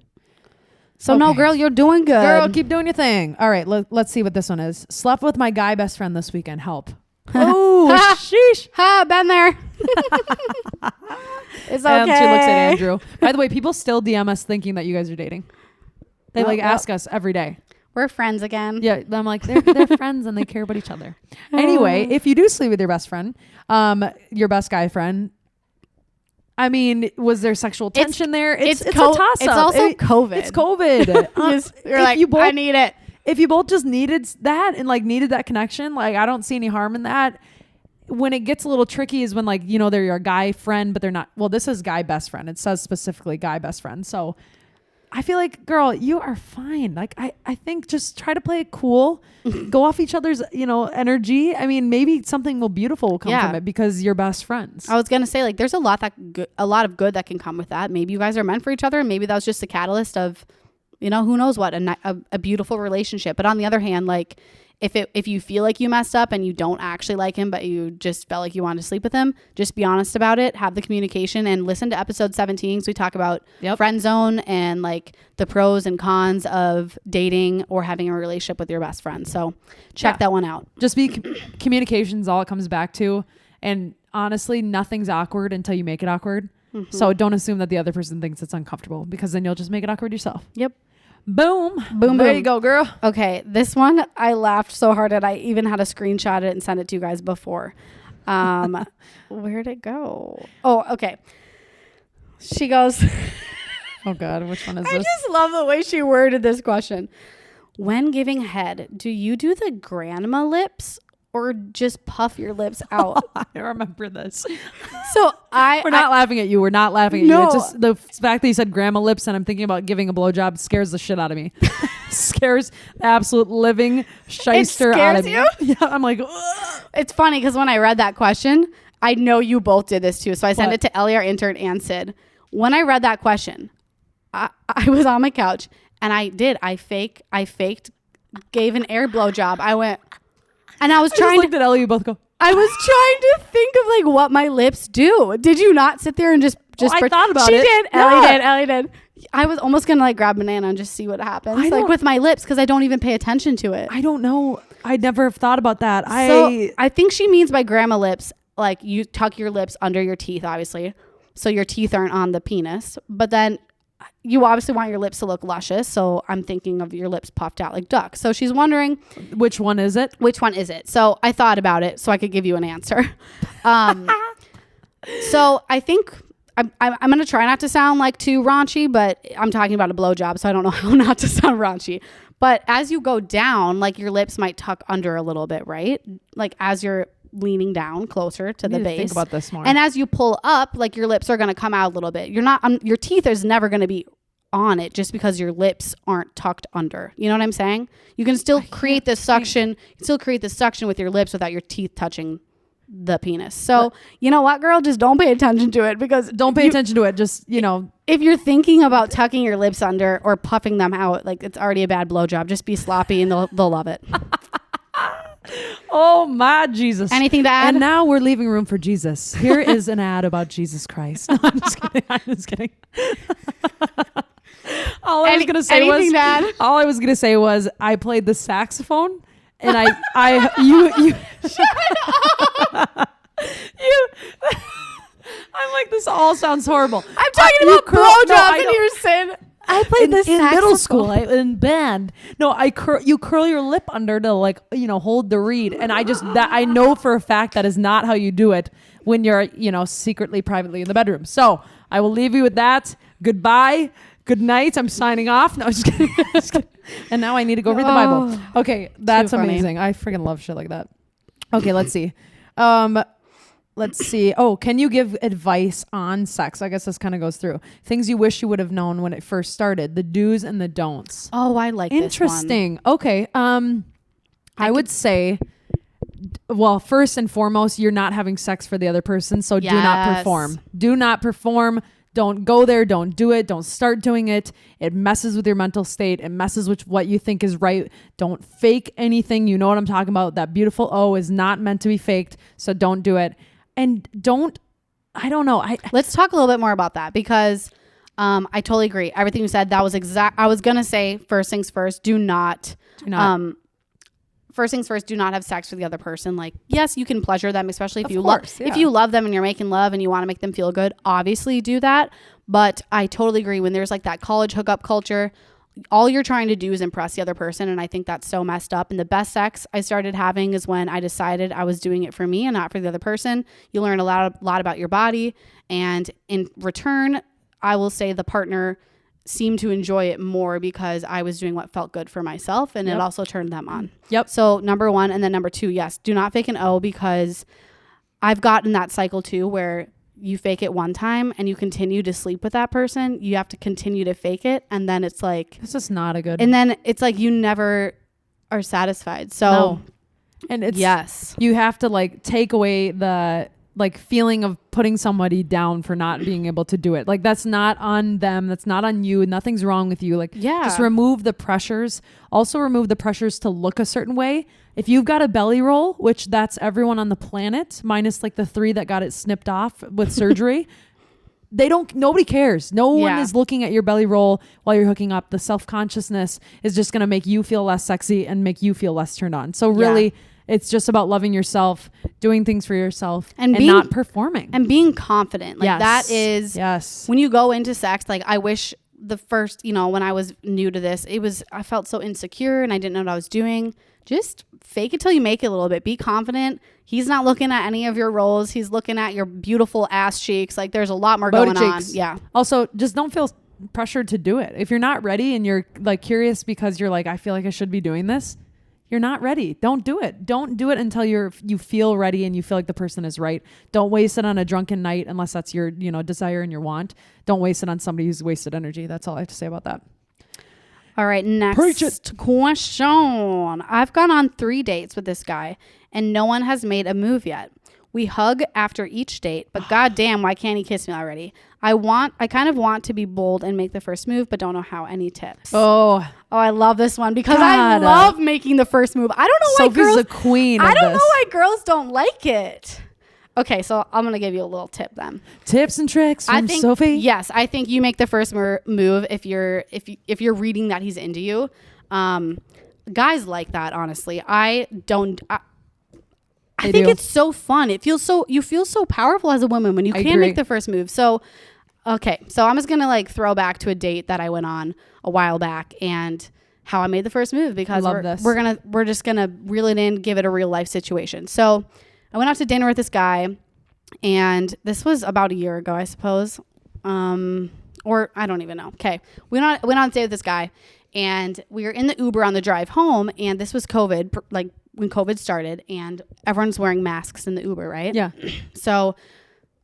So no, girl, you're doing good. Girl, keep doing your thing. All right, let's see what this one is. Slept with my guy best friend this weekend. Help. Oh, sheesh. Ha, been there. It's okay. And she looks at Andrew. By the way, people still DM us thinking that you guys are dating. They ask us every day. We're friends again. Yeah, I'm like, they're friends and they care about each other. Anyway, if you do sleep with your best friend, your best guy friend, I mean, was there sexual tension there? It's a toss-up. It's also COVID. It's COVID. You're like, I need it. If you both just needed that and like needed that connection, like I don't see any harm in that. When it gets a little tricky is when like, they're your guy friend, but they're not. Well, this is guy best friend. It says specifically guy best friend. So I feel like, girl, you are fine. Like, I think just try to play it cool, go off each other's, energy. I mean, maybe something beautiful will come from it because you're best friends. I was going to say, like, there's a lot of good that can come with that. Maybe you guys are meant for each other. And maybe that was just a catalyst of you know, who knows what, a beautiful relationship. But on the other hand, like if you feel like you messed up and you don't actually like him, but you just felt like you wanted to sleep with him, just be honest about it, have the communication, and listen to episode 17. So we talk about friend zone and like the pros and cons of dating or having a relationship with your best friend. So check that one out. Just be communication's all it comes back to. And honestly, nothing's awkward until you make it awkward. Mm-hmm. So don't assume that the other person thinks it's uncomfortable, because then you'll just make it awkward yourself. Yep. Boom. Boom. There you go, girl. Okay. This one, I laughed so hard that I even had to screenshot it and send it to you guys before. Where'd it go? Oh, okay. She goes, oh God, which one is this? I just love the way she worded this question. When giving head, do you do the grandma lips or just puff your lips out? I remember this. So we're not laughing at you. We're not laughing at no. you. It's just the fact that you said grandma lips and I'm thinking about giving a blowjob scares the shit out of me. Scares the absolute living shyster out of me. You? Yeah, I'm like, ugh. It's funny because when I read that question, I know you both did this too. So I sent it to Ellie, our intern, and Syd. When I read that question, I was on my couch and I faked, gave an air blowjob. I went, and I was trying to look at Ellie, you both go. I was trying to think of like what my lips do. Did you not sit there and just I thought about it? She did. Yeah. Ellie did. I was almost gonna like grab a banana and just see what happens, like with my lips, because I don't even pay attention to it. I don't know. I never have thought about that. So I think she means by grandma lips, like you tuck your lips under your teeth, obviously, so your teeth aren't on the penis. But then you obviously want your lips to look luscious, so I'm thinking of your lips puffed out like duck. So she's wondering, which one is it? So I thought about it so I could give you an answer. So I think I'm going to try not to sound like too raunchy, but I'm talking about a blowjob, so I don't know how not to sound raunchy. But as you go down, like your lips might tuck under a little bit, right? Like as you're leaning down closer to the base. Think about this more. And as you pull up, like your lips are going to come out a little bit. You're not, your teeth is never going to be on it just because your lips aren't tucked under. You know what I'm saying? You can still create this suction. You can still create this suction with your lips without your teeth touching the penis. So you know what, girl? Just don't pay attention to it, because don't pay attention to it. Just, you know, if you're thinking about tucking your lips under or puffing them out, like it's already a bad blowjob. Just be sloppy and they'll love it. Oh my Jesus. Anything to add? And now we're leaving room for Jesus. Here is an ad about Jesus Christ. No, I'm just kidding. All I was going to say was I played the saxophone and you I'm like, this all sounds horrible. I'm talking about blowjobs and you're saying I played this in saxophone. Middle school, in band. No, you curl your lip under to, like, you know, hold the reed. And I know for a fact that is not how you do it when you're, you know, secretly, privately in the bedroom. So I will leave you with that. Goodbye. Good night. I'm signing off. No, just kidding. And now I need to go read the Bible. Okay. That's amazing. I freaking love shit like that. Okay. Let's see. Oh, can you give advice on sex? I guess this kind of goes through things you wish you would have known when it first started, the do's and the don'ts. Oh, I like interesting. This one. Okay. I would say, well, first and foremost, you're not having sex for the other person. So do not perform. Do not perform. Don't go there. Don't do it. Don't start doing it. It messes with your mental state. It messes with what you think is right. Don't fake anything. You know what I'm talking about. That beautiful O is not meant to be faked. So don't do it. And I don't know. Let's talk a little bit more about that, because I totally agree. Everything you said, that was I was going to say, first things first, first things first, do not have sex with the other person. Like, yes, you can pleasure them, especially if if you love them and you're making love and you want to make them feel good, obviously do that. But I totally agree, when there's like that college hookup culture, all you're trying to do is impress the other person. And I think that's so messed up. And the best sex I started having is when I decided I was doing it for me and not for the other person. You learn a lot about your body. And in return, I will say the partner seemed to enjoy it more because I was doing what felt good for myself, and it also turned them on. Yep. So number one. And then number two, yes, do not fake an O, because I've gotten that cycle too, where you fake it one time and you continue to sleep with that person. You have to continue to fake it. And then it's like, this is not a good. And then it's like, you never are satisfied. So, no. And it's, you have to like take away like feeling of putting somebody down for not being able to do it. Like that's not on them. That's not on you. Nothing's wrong with you. Like just remove the pressures. Also remove the pressures to look a certain way. If you've got a belly roll, which that's everyone on the planet, minus like the 3 that got it snipped off with surgery, nobody cares. No one is looking at your belly roll while you're hooking up. The self-consciousness is just going to make you feel less sexy and make you feel less turned on. So really it's just about loving yourself, doing things for yourself and not performing and being confident. Like that is when you go into sex, like I wish the first, when I was new to this, I felt so insecure and I didn't know what I was doing. Just fake it till you make it a little bit. Be confident. He's not looking at any of your rolls. He's looking at your beautiful ass cheeks. Like there's a lot more going on. Yeah. Also, just don't feel pressured to do it. If you're not ready and you're like curious because you're like, I feel like I should be doing this, you're not ready. Don't do it. Don't do it until you feel ready and you feel like the person is right. Don't waste it on a drunken night unless that's your, desire and your want. Don't waste it on somebody who's wasted energy. That's all I have to say about that. All right, next question. I've gone on 3 dates with this guy and no one has made a move yet. We hug after each date, but goddamn, why can't he kiss me already? I kind of want to be bold and make the first move, but don't know how. Any tips? Oh, I love this one because I love making the first move. I don't know why Sophie's the queen of I don't know why girls don't like it. Okay, so I'm going to give you a little tip then. Tips and tricks from Sophie? Yes, I think you make the first move if you're reading that he's into you. Guys like that, honestly. I think it's so fun. You feel so powerful as a woman when you can make the first move. So, okay, so I'm just going to throw back to a date that I went on a while back and how I made the first move because we're just going to reel it in, give it a real life situation. So, I went out to dinner with this guy, and this was about a year ago, I suppose, or I don't even know. Okay, we went on a date with this guy, and we were in the Uber on the drive home, and this was COVID, like when COVID started, and everyone's wearing masks in the Uber, right? Yeah. So,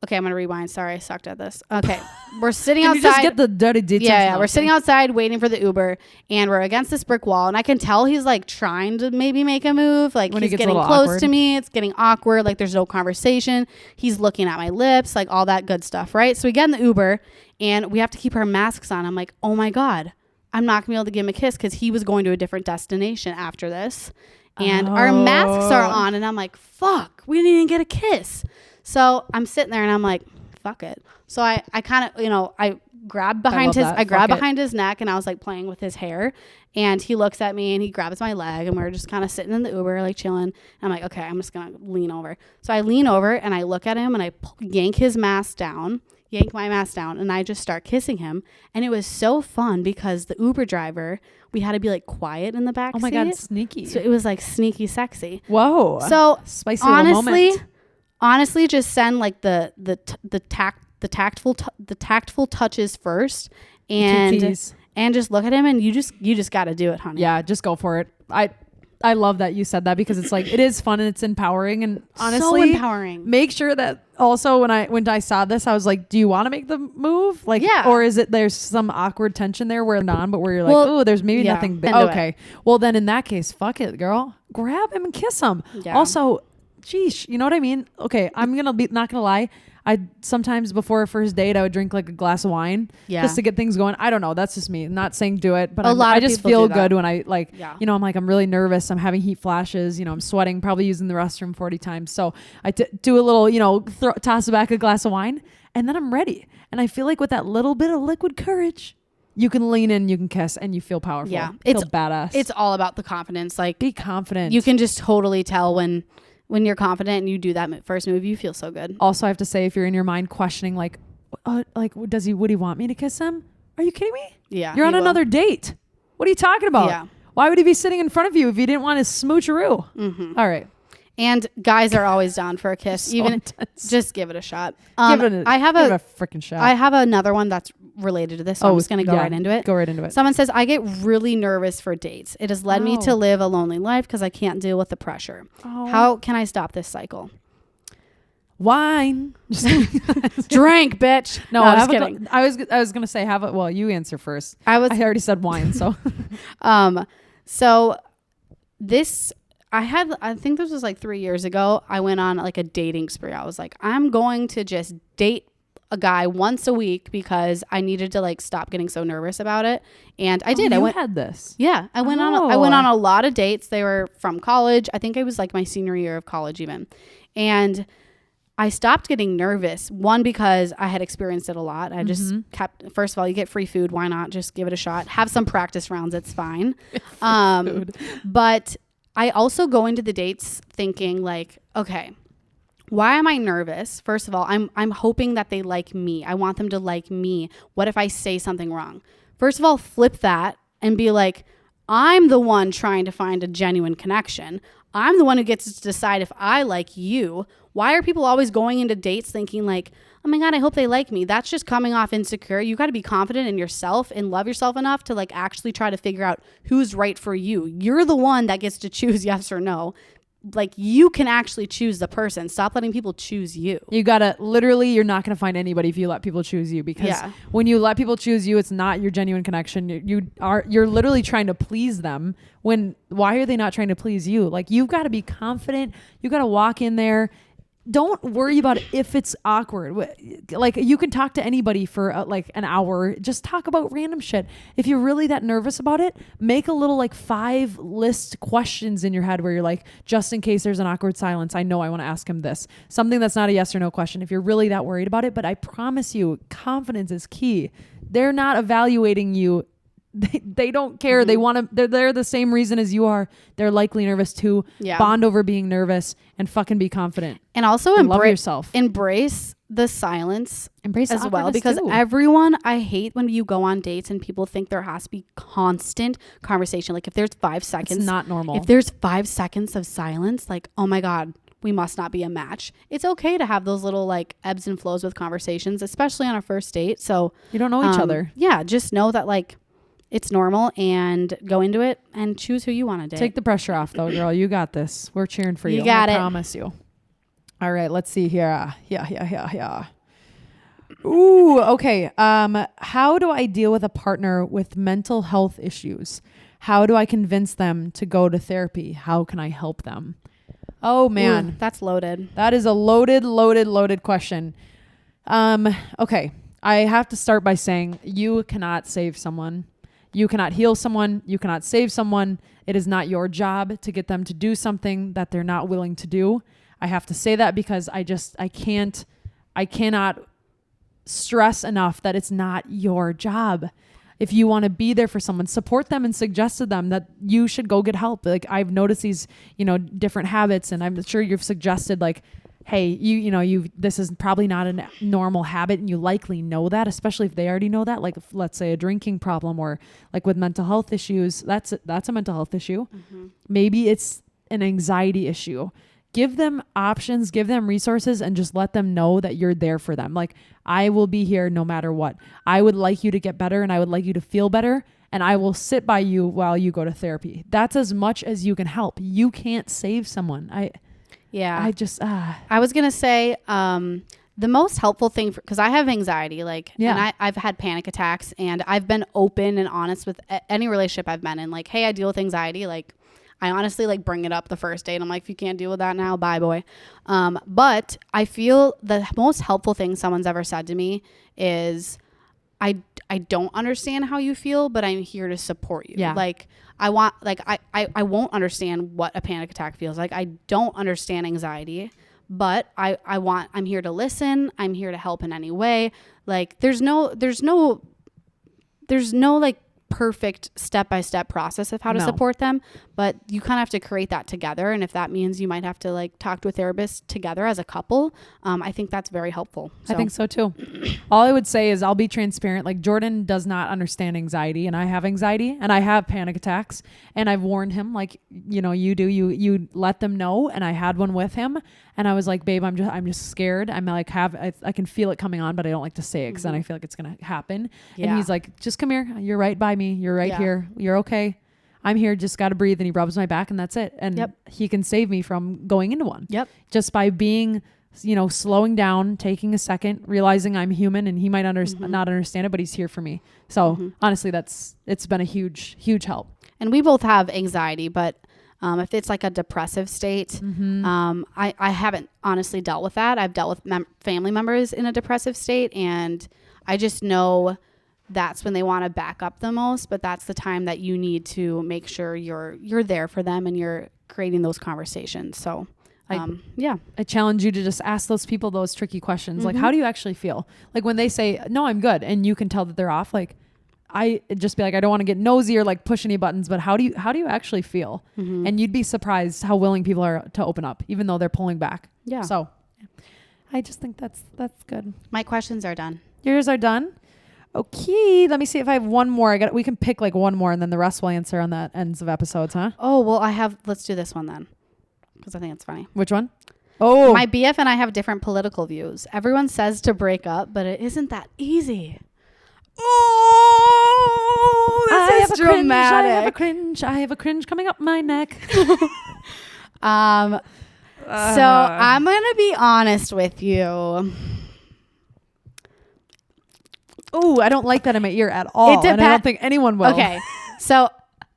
okay, I'm gonna rewind. Sorry, I sucked at this. Okay, we're sitting outside. You just get the dirty details. Yeah, we're sitting outside waiting for the Uber, and we're against this brick wall, and I can tell he's trying to maybe make a move. Like he's getting close to me. It's getting awkward. Like there's no conversation. He's looking at my lips, like all that good stuff, right? So we get in the Uber, and we have to keep our masks on. I'm like, oh my god, I'm not gonna be able to give him a kiss because he was going to a different destination after this, and our masks are on, and I'm like, fuck, we didn't even get a kiss. So I'm sitting there and I'm like, fuck it. So I kind of, I grabbed behind his neck and I was playing with his hair, and he looks at me and he grabs my leg and we're just kind of sitting in the Uber chilling. And I'm like, okay, I'm just going to lean over. So I lean over and I look at him and I yank my mask down, and I just start kissing him. And it was so fun because the Uber driver, we had to be quiet in the back seat. Oh my God, sneaky. So it was sneaky sexy. Whoa. So spicy little moment. Honestly, just send the tactful touches first, and just look at him, and you just got to do it, honey. Yeah, just go for it. I love that you said that because it's it is fun and it's empowering, and honestly, so empowering. Make sure that also when I saw this, I was like, do you want to make the move? Yeah. Or is it there's some awkward tension there where you're oh, there's maybe nothing. Okay. Well, then in that case, fuck it, girl. Grab him and kiss him. Yeah. Also, sheesh, you know what I mean? Okay, I'm not gonna lie. I sometimes before a first date I would drink a glass of wine just to get things going. I don't know. That's just me. I'm not saying do it, but I just feel good when I I'm really nervous. I'm having heat flashes. I'm sweating, probably using the restroom 40 times. So I do a little, toss back a glass of wine, and then I'm ready. And I feel like with that little bit of liquid courage, you can lean in, you can kiss, and you feel powerful. Yeah, it's badass. It's all about the confidence. Be confident. You can just totally tell when you're confident and you do that first move, you feel so good. Also, I have to say, if you're in your mind questioning, would he want me to kiss him? Are you kidding me? Yeah. You're on another date. What are you talking about? Yeah. Why would he be sitting in front of you if you didn't want to smoocheroo? Mm-hmm. All right. And guys are always down for a kiss. So intense. Just give it a shot. Give it a freaking shot. I have another one that's related to this. So I'm just going to go right into it. Go right into it. Someone says, I get really nervous for dates. It has led me to live a lonely life because I can't deal with the pressure. Oh. How can I stop this cycle? Wine. Drink, bitch. No, I'm just kidding. I was going to say, you answer first. I already said wine, so. So this I think this was like 3 years ago. I went on like a dating spree. I was like, I'm going to just date a guy once a week because I needed to like stop getting so nervous about it. And I did. You had this. Yeah. I went on a lot of dates. They were from college. I think it was like my senior year of college even. And I stopped getting nervous. One, because I had experienced it a lot. I just kept, first of all, you get free food. Why not just give it a shot? Have some practice rounds. It's fine. But I also go into the dates thinking like, okay, why am I nervous? First of all, I'm hoping that they like me. I want them to like me. What if I say something wrong? First of all, flip that and be like, I'm the one trying to find a genuine connection. I'm the one who gets to decide if I like you. Why are people always going into dates thinking like, oh my God, I hope they like me? That's just coming off insecure. You got to be confident in yourself and love yourself enough to like actually try to figure out who's right for you. You're the one that gets to choose yes or no. Like you can actually choose the person. Stop letting people choose you. You gotta literally, you're not gonna find anybody if you let people choose you, because when you let people choose you, it's not your genuine connection. You're literally trying to please them. Why are they not trying to please you? Like you've got to be confident. You got to walk in there. Don't worry about it if it's awkward. Like you can talk to anybody for like an hour. Just talk about random shit. If you're really that nervous about it, make a little like 5 list questions in your head where you're like, just in case there's an awkward silence, I know I want to ask him this. Something that's not a yes or no question if you're really that worried about it. But I promise you, confidence is key. They're not evaluating you. They don't care. They want to, they're the same reason as you are. They're likely nervous too. Yeah. Bond over being nervous and fucking be confident. And also love yourself. Embrace the silence as well, because too. Everyone, I hate when you go on dates and people think there has to be constant conversation. Like if there's 5 seconds, it's not normal. If there's 5 seconds of silence, like, oh my God, we must not be a match. It's okay to have those little like ebbs and flows with conversations, especially on a first date. So you don't know each other. Yeah. Just know that like, it's normal and go into it and choose who you want to date. Take the pressure off though, girl. You got this. We're cheering for you. You got it. I promise you. All right. Let's see here. Yeah. Ooh, okay. How do I deal with a partner with mental health issues? How do I convince them to go to therapy? How can I help them? Oh man. Ooh, that's loaded. That is a loaded question. Okay. I have to start by saying you cannot save someone. You cannot heal someone. You cannot save someone. It is not your job to get them to do something that they're not willing to do. I have to say that because I cannot stress enough that it's not your job. If you want to be there for someone, support them and suggest to them that you should go get help. Like I've noticed these, different habits, and I'm sure you've suggested like, hey, this is probably not a normal habit, and you likely know that, especially if they already know that, like if, let's say a drinking problem, or like with mental health issues, that's a mental health issue. Mm-hmm. Maybe it's an anxiety issue. Give them options, give them resources, and just let them know that you're there for them. Like, I will be here no matter what. I would like you to get better, and I would like you to feel better, and I will sit by you while you go to therapy. That's as much as you can help. You can't save someone. I was going to say, the most helpful thing, because I have anxiety, and I've had panic attacks, and I've been open and honest with any relationship I've been in. Like, hey, I deal with anxiety. Like, I honestly bring it up the first date. I'm like, if you can't deal with that now, bye, boy. But I feel the most helpful thing someone's ever said to me is, I don't understand how you feel, but I'm here to support you. Yeah. I won't understand what a panic attack feels like. I don't understand anxiety, but I'm here to listen. I'm here to help in any way. Like, there's no perfect step-by-step process of how to support them, but you kind of have to create that together. And if that means you might have to talk to a therapist together as a couple, I think that's very helpful. I think so too. All I would say is I'll be transparent. Like, Jordan does not understand anxiety, and I have anxiety and I have panic attacks, and I've warned him, you let them know. And I had one with him, and I was like, babe, I'm just scared. I'm like, I can feel it coming on, but I don't like to say it because then I feel like it's going to happen. Yeah. And he's like, just come here. You're right by me. You're right here. You're okay. I'm here. Just got to breathe. And he rubs my back, and that's it. And he can save me from going into one. Yep. Just by being, slowing down, taking a second, realizing I'm human, and he might not understand it, but he's here for me. So honestly, it's been a huge, huge help. And we both have anxiety, but If it's like a depressive state, I haven't honestly dealt with that. I've dealt with family members in a depressive state, and I just know that's when they want to back up the most, but that's the time that you need to make sure you're there for them and you're creating those conversations. So I challenge you to just ask those people those tricky questions. Like, how do you actually feel? Like when they say, no, I'm good, and you can tell that they're off, like I just be like, I don't want to get nosy or like push any buttons, but how do you actually feel? And you'd be surprised how willing people are to open up, even though they're pulling back. Yeah. So I just think that's good. My questions are done. Yours are done. Okay, let me see if I have one more. We can pick like one more, and then the rest we'll answer on the ends of episodes, huh? Oh, well, let's do this one then, because I think it's funny. Which one? Oh, my BF and I have different political views. Everyone says to break up, but it isn't that easy. Oh, this is dramatic. I have a cringe coming up my neck. So I'm gonna be honest with you. Oh, I don't like that in my ear at all. And I don't think anyone will. Okay. So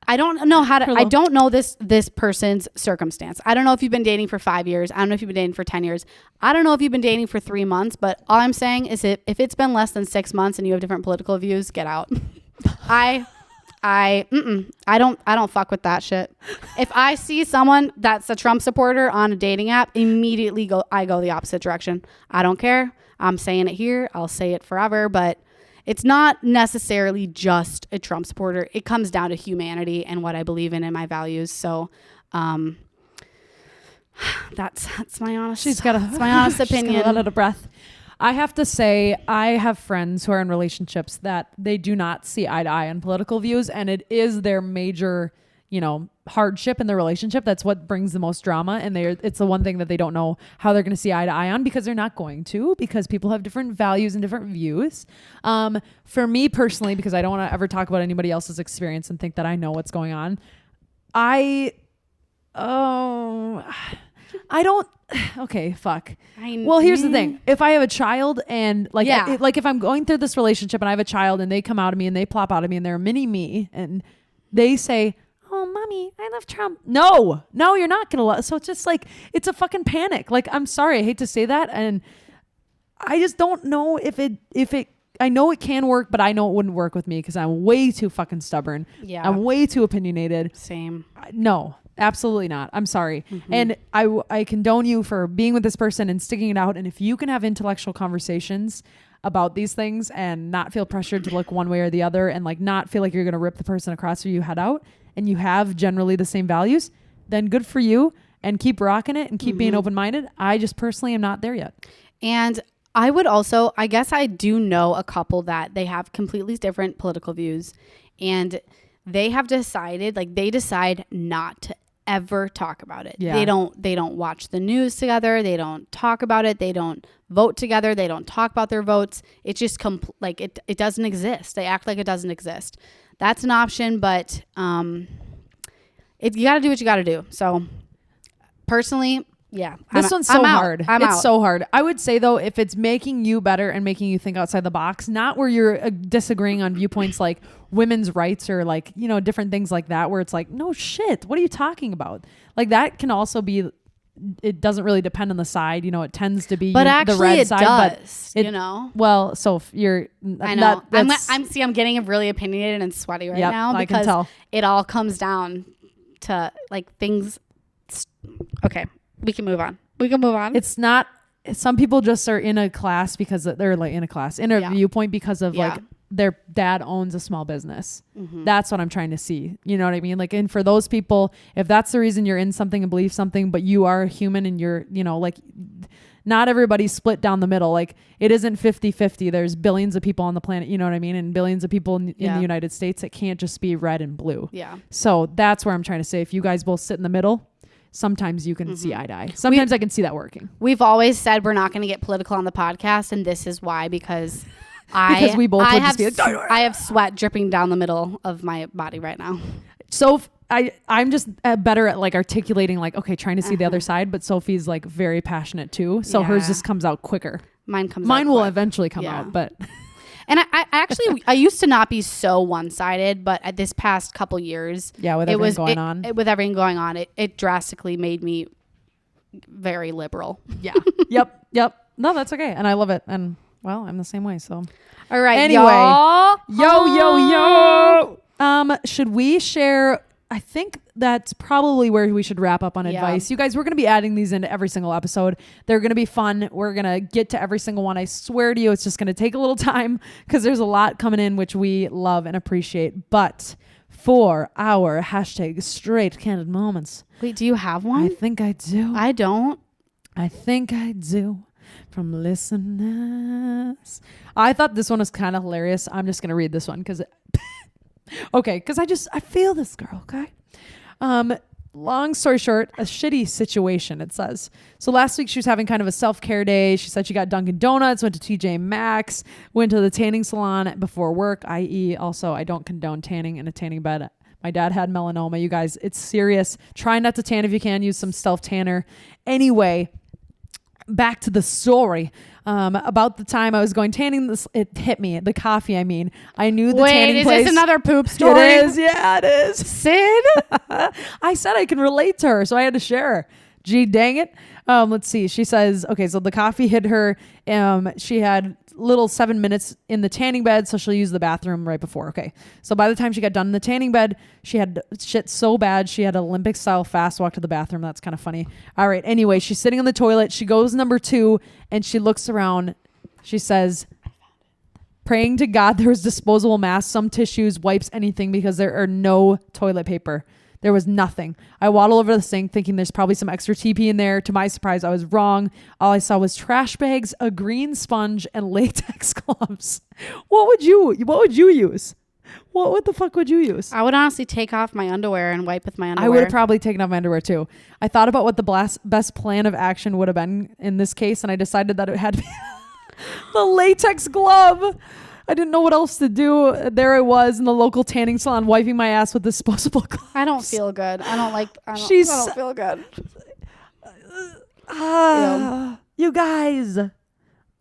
I don't know I don't know this person's circumstance. I don't know if you've been dating for 5 years. I don't know if you've been dating for 10 years. I don't know if you've been dating for 3 months, but all I'm saying is if it's been less than 6 months and you have different political views, get out. I don't fuck with that shit. If I see someone that's a Trump supporter on a dating app, immediately I go the opposite direction. I don't care. I'm saying it here. I'll say it forever, but it's not necessarily just a Trump supporter. It comes down to humanity and what I believe in and my values. So, that's my honest. It's my honest opinion. She's got a lot of breath. I have to say, I have friends who are in relationships that they do not see eye to eye on political views, and it is their major, hardship in the relationship. That's what brings the most drama, and it's the one thing that they don't know how they're going to see eye to eye on, because they're not going to, because people have different values and different views. For me personally, because I don't want to ever talk about anybody else's experience and think that I know what's going on, I don't. Okay, fuck. Well, here's the thing. If I have a child and like if I'm going through this relationship and I have a child and they come out of me and they plop out of me and they're a mini me and they say, oh, mommy, I love Trump. No, you're not going to love. So it's just like, it's a fucking panic. Like, I'm sorry. I hate to say that. And I just don't know if it, I know it can work, but I know it wouldn't work with me because I'm way too fucking stubborn. Yeah. I'm way too opinionated. Same. No, absolutely not. I'm sorry. And I condone you for being with this person and sticking it out. And if you can have intellectual conversations about these things and not feel pressured to look one way or the other and like not feel like you're going to rip the person across or you head out, and you have generally the same values, then good for you, and keep rocking it and keep being open-minded. I just personally am not there yet. And I guess I do know a couple that they have completely different political views, and they have decided, like they decide not to ever talk about it. Yeah. They don't watch the news together. They don't talk about it. They don't vote together. They don't talk about their votes. It's just it doesn't exist. They act like it doesn't exist. That's an option, but you got to do what you got to do. So personally, yeah. This one's so hard. It's so hard. I would say though, if it's making you better and making you think outside the box, not where you're disagreeing on viewpoints like women's rights or like, different things like that, where it's like, no shit, what are you talking about? Like that can also be, it doesn't really depend on the side, it tends to be the red side. Does, but well, so you're, I know. I'm getting really opinionated and sweaty right now because I can tell. It all comes down to like things. Okay. We can move on. It's not, some people just are in a class because they're like in a viewpoint because of like their dad owns a small business. That's what I'm trying to see. You know what I mean? Like, and for those people, if that's the reason you're in something and believe something, but you are a human and you're, like not everybody's split down the middle. Like it isn't 50-50. There's billions of people on the planet, you know what I mean? And billions of people in the United States. It can't just be red and blue. Yeah. So that's where I'm trying to say, if you guys both sit in the middle, sometimes you can see eye to eye. Sometimes I can see that working. We've always said we're not going to get political on the podcast, and this is why, because we both would just be like, I have sweat dripping down the middle of my body right now. So I'm just better at like articulating, like, okay, trying to see the other side, but Sophie's like very passionate too. So hers just comes out quicker. Mine will eventually come out, but And I actually, I used to not be so one-sided, but at this past couple years, with everything going on, it drastically made me very liberal. Yeah. Yep. No, that's okay. And I love it. And well, I'm the same way. So all right. Anyway, y'all. yo. Should we share? I think that's probably where we should wrap up on advice. You guys, we're going to be adding these into every single episode. They're going to be fun. We're going to get to every single one. I swear to you, it's just going to take a little time because there's a lot coming in, which we love and appreciate. But for our hashtag straight candid moments. Wait, do you have one? I think I do. I don't. I think I do. From listeners. I thought this one was kind of hilarious. I'm just going to read this one because I feel this girl, okay? Long story short, a shitty situation, it says. So last week she was having kind of a self-care day. She said she got Dunkin' Donuts, went to TJ Maxx, went to the tanning salon before work, i.e. also I don't condone tanning in a tanning bed. My dad had melanoma. You guys, it's serious. Try not to tan if you can. Use some self-tanner. Anyway, back to the story. About the time I was going tanning, it hit me. The coffee, I mean. I knew the tanning place. Wait, is this another poop story? It is. Yeah, it is. Syd? I said I can relate to her, so I had to share her. Gee, dang it. Let's see. She says, okay, so the coffee hit her. She had little 7 minutes in the tanning bed, so she'll use the bathroom right before. Okay. So by the time she got done in the tanning bed, she had shit so bad, she had Olympic style fast walk to the bathroom. That's kind of funny. All right. Anyway, she's sitting on the toilet. She goes number 2 and she looks around. She says, praying to God there was disposable masks, some tissues, wipes, anything, because there are no toilet paper. There was nothing. I waddle over the sink thinking there's probably some extra TP in there. To my surprise, I was wrong. All I saw was trash bags, a green sponge, and latex gloves. What would you use? What the fuck would you use? I would honestly take off my underwear and wipe with my underwear. I would have probably taken off my underwear too. I thought about what the best plan of action would have been in this case, and I decided that it had to be the latex glove. I didn't know what else to do. There I was in the local tanning salon wiping my ass with disposable gloves. I don't feel good. I don't feel good. You guys,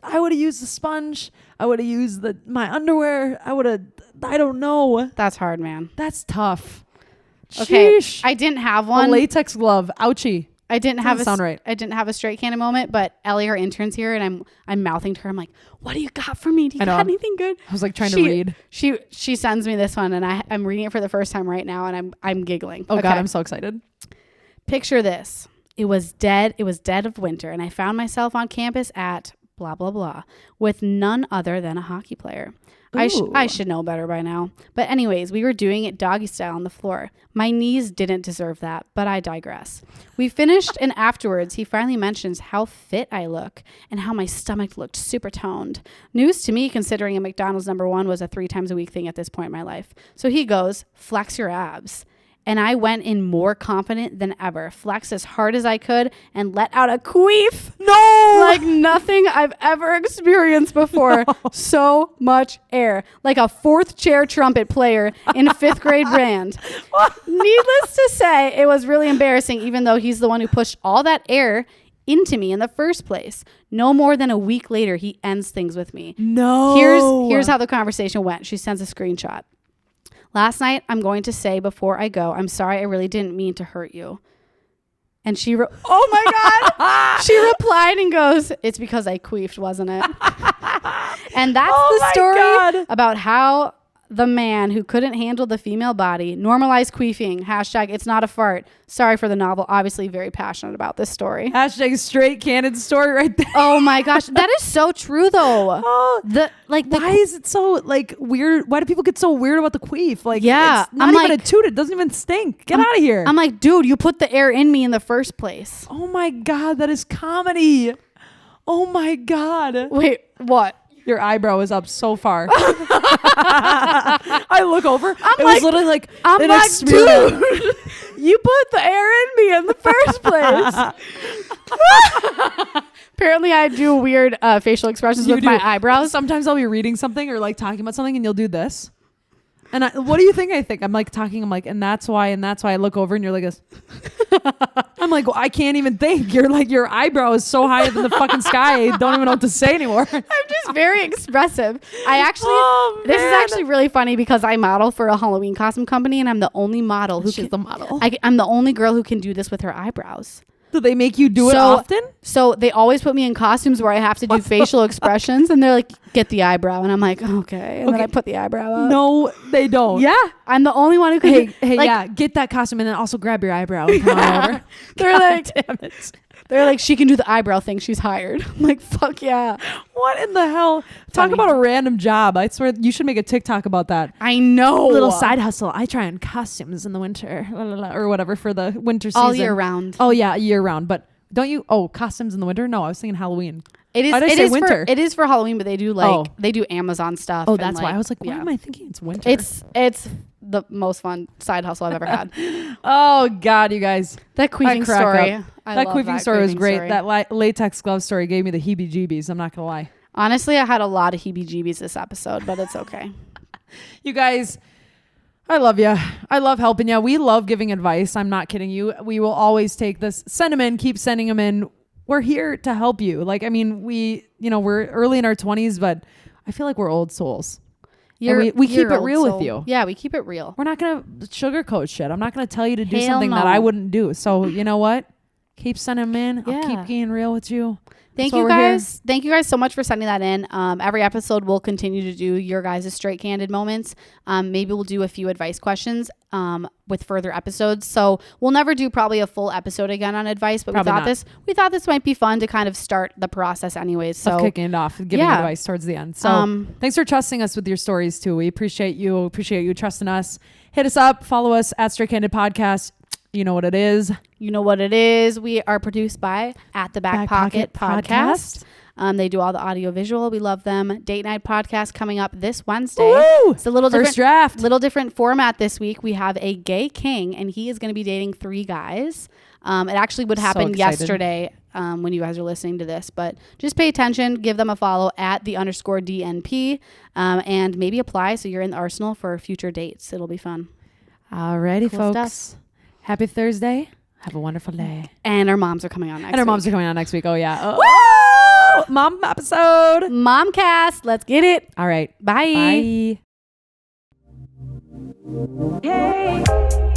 I would have used the sponge. I would have used my underwear. I don't know. That's hard, man. That's tough. Okay. Sheesh. I didn't have one. A latex glove. Ouchie. I didn't have I didn't have a straight candid moment, but Ellie, our intern's here, and I'm mouthing to her. I'm like, "What do you got for me? Do you got anything good?" I was like trying to read. She sends me this one, and I'm reading it for the first time right now, and I'm giggling. Oh God, I'm so excited. Picture this: it was dead of winter, and I found myself on campus at blah blah blah with none other than a hockey player. I should know better by now. But anyways, we were doing it doggy style on the floor. My knees didn't deserve that, but I digress. We finished, and afterwards, he finally mentions how fit I look and how my stomach looked super toned. News to me, considering a McDonald's #1 was a 3 times a week thing at this point in my life. So he goes, flex your abs. And I went in more confident than ever, flexed as hard as I could, and let out a queef. No! Like nothing I've ever experienced before. No. So much air. Like a 4th chair trumpet player in 5th grade band. Needless to say, it was really embarrassing, even though he's the one who pushed all that air into me in the first place. No more than a week later, he ends things with me. No. Here's how the conversation went. She sends a screenshot. Last night, I'm going to say before I go, I'm sorry, I really didn't mean to hurt you. And she, oh my God, she replied and goes, it's because I queefed, wasn't it? And that's the story about how the man who couldn't handle the female body normalized queefing. Hashtag it's not a fart. Sorry for the novel. Obviously very passionate about this story. Hashtag straight candid story right there. Oh my gosh. That is so true though. Why is it so like weird? Why do people get so weird about the queef? Like, yeah, it's not even a toot. It doesn't even stink. Get out of here. I'm like, dude, you put the air in me in the first place. Oh my God. That is comedy. Oh my God. Wait, what? Your eyebrow is up so far. I look over. Was literally like, I'm like, dude, you put the air in me in the first place. Apparently, I do weird facial expressions with my eyebrows. Sometimes I'll be reading something or like talking about something, and you'll do this. And what do you think I think? I'm like talking. I'm like, and that's why I look over, and you're like this. I'm like, well, I can't even think. You're like, your eyebrow is so high than the fucking sky. I don't even know what to say anymore. I'm just very expressive. This is actually really funny because I model for a Halloween costume company and I'm the only model who She's the model. I'm the only girl who can do this with her eyebrows. Do they make you do it often? So they always put me in costumes where I have to do facial expressions and they're like, get the eyebrow. And I'm like, okay. And then I put the eyebrow up. No, they don't. Yeah. I'm the only one who can. Hey, yeah, get that costume and then also grab your eyebrow and come on over. They're like, damn it. They're like, she can do the eyebrow thing. She's hired. I'm like, fuck yeah. What in the hell? Talk about a random job. I swear you should make a TikTok about that. I know. Little side hustle. I try on costumes in the winter or whatever for the winter season. All year round. Oh, yeah, year round. But don't you? Oh, costumes in the winter? No, I was thinking Halloween. It is for Halloween, but they do they do Amazon stuff. Oh, that's why I was like, why am I thinking it's winter? It's the most fun side hustle I've ever had. Oh God, you guys, that queefing story. That queefing story was great. That latex glove story gave me the heebie-jeebies. I'm not gonna lie. Honestly, I had a lot of heebie-jeebies this episode, but it's okay. You guys, I love you. I love helping you. We love giving advice. I'm not kidding you. We will always take this. Send them in. Keep sending them in. We're here to help you. Like, I mean, we're early in our 20s, but I feel like we're old souls. We keep it real with you. Yeah, we keep it real. We're not going to sugarcoat shit. I'm not going to tell you to do something that I wouldn't do. So, you know what? Keep sending them in. I'll keep being real with you. Thank you guys. Thank you guys so much for sending that in. Every episode we'll continue to do your guys' straight candid moments. Maybe we'll do a few advice questions with further episodes. So we'll never do probably a full episode again on advice, but we thought this might be fun to kind of start the process anyways. So kicking it off, giving advice towards the end. So thanks for trusting us with your stories too. We appreciate you. Appreciate you trusting us. Hit us up. Follow us at Straight Candid Podcast. You know what it is. We are produced by At the Back Pocket Podcast. They do all the audio visual. We love them. Date night podcast coming up this Wednesday. Woo! It's a little different format this week. We have a gay king and he is going to be dating 3 guys. It actually would happen yesterday when you guys are listening to this, but just pay attention, give them a follow at @the_DNP and maybe apply so you're in the arsenal for future dates. It'll be fun. Alrighty, cool folks. Stuff. Happy Thursday. Have a wonderful day. And our moms are coming on next week. Oh, yeah. Oh. Mom episode. Momcast. Let's get it. All right. Bye. Bye. Hey.